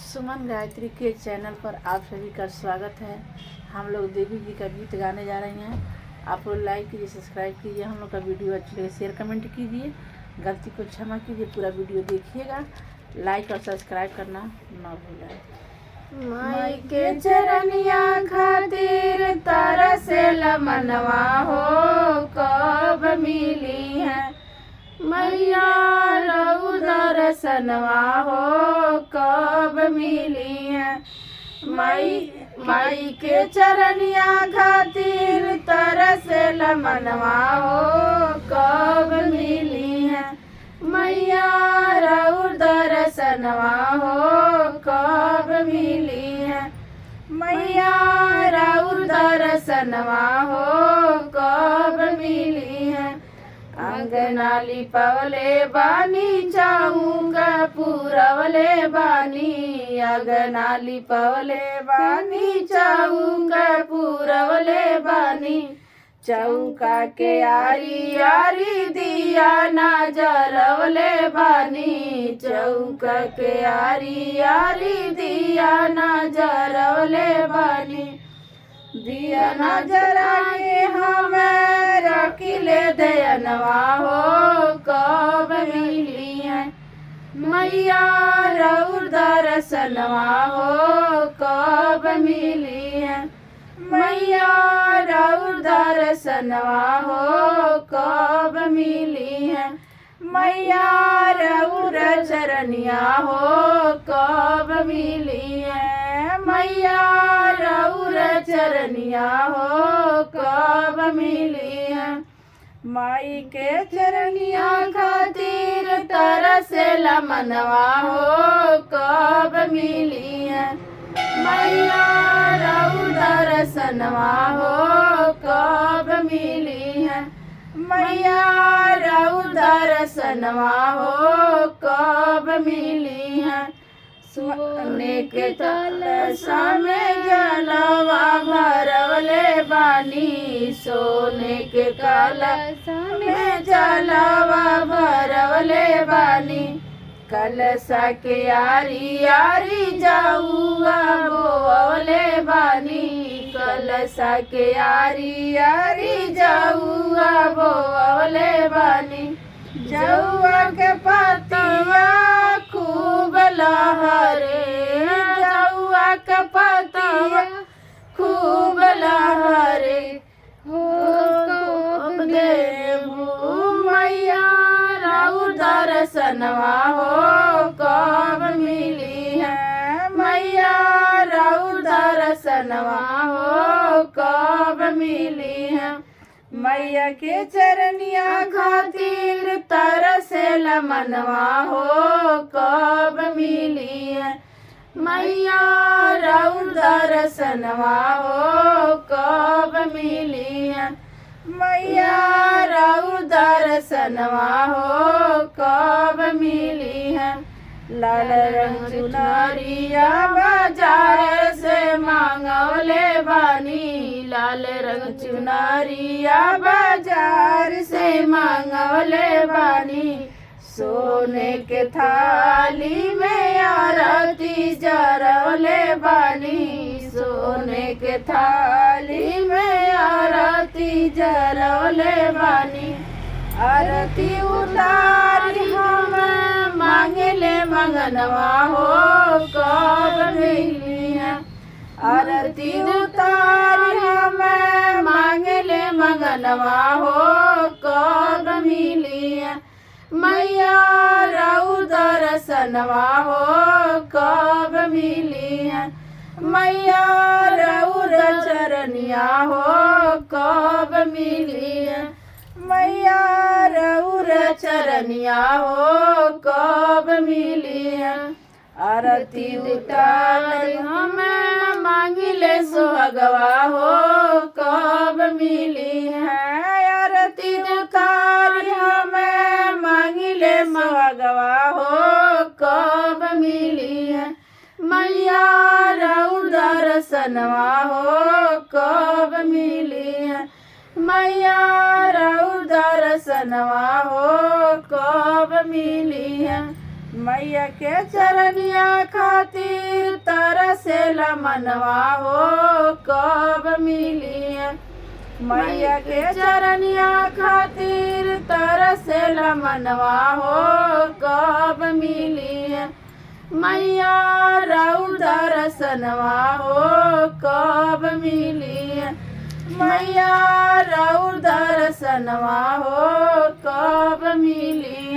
सुमन गायत्री के चैनल पर आप सभी का स्वागत है। हम लोग देवी जी का गीत गाने जा रहे हैं। आप लोग लाइक कीजिए, सब्सक्राइब कीजिए। हम लोग का वीडियो अच्छी लगे शेयर कमेंट कीजिए। गलती को क्षमा कीजिए, पूरा वीडियो देखिएगा। लाइक और सब्सक्राइब करना न भूलें। माई के चरनिया खातिर तरसेला मनवा हो, कब मिली है मैया रऊ दर्शनवा हो, कब मिली है। माई के चरनिया खातिर तरसेला मनवा हो, कब मिली है मैया रऊ दर्शनवा हो, कब मिली है मैया रऊ दर्शनवा हो, कब मिली है। अंगना लिपवले बानी चौका पुरवले बानी, अंगना लिपवले बानी चौका पुरवले बानी। चौका के आरी आरी दिया ना जरवले बानी, चौका के आरी आरी दिया ना जरवले बानी। दिया ना जरा के हमें रखिले दयनवा हो, कब मिली है मैया रऊ दर्शनवा हो, कब मिली है मैया रऊ दर्शनवा हो, कब मिली है मैया रऊ चरनिया हो, कब मिली है मैया रऊ चरनिया हो, कब मिली है। माई के चरनिया खातिर तरसेला मनवा हो, कब मिली है मैया रऊ दर्शनवा हो, कब मिली है मैया रऊ दर्शनवा हो, कब मिली है। सोने के कलशा में जलवा भरवले बानी, सोने के कलशा में जलवा भरवले बानी। कलशा के आरी आरी जाऊआ बोवले बानी, कलशा के आरी आरी जाऊआ बोवले बानी। जौआ के पतिया खूब लहरे, जौआ के पतिया खूब लहरे हो, कब देबू मैया रऊ दर्शनवा हो, कब मिली है मैया रऊ दर्शनवा हो, कब मिली है। मैया के चरनिया खातिर तरसेला मनवा हो, कब मिली है मैया रऊ दर्शनवा हो, कब मिली है मैया रऊ दर्शनवा हो, कब मिली है। लाल रंग चुनरिया बाजार से मांगवले बानी, लाल रंग चुनरिया बाजार से मांगवले बानी। सोने के थाली में आरती जरवले बानी, सोने के थाली में आरती जरवले बानी। आरती उतारी हमें मांगले मंगनवा हो, कब मिली है आरती उतारी हमें मांगले मंगनवा हो, कब मिली है मैया रऊ दर्शनवा हो, कब मिली है मैया रऊ चरनिया हो, कब मिली है मैया रऊ चरनिया हो, कब मिली है। आरती उतार हमें मांगिले सुहागवा हो, कब मिली है आरती उतार हमें मांगिले सुहागवा हो, कब मिली है मैया रऊ दर्शनवा हो, कब मिली है मैया रऊ दर्शनवा हो, कब मिली है मैया के चरनिया खातिर तरसेला मनवा हो कब मिली है। मैया के चरनिया खातिर तरसेला मनवा हो कब मिली है। मैया राउर दर्शनवा हो कब मिली है। मैया राउर दर्शनवा हो कब मिली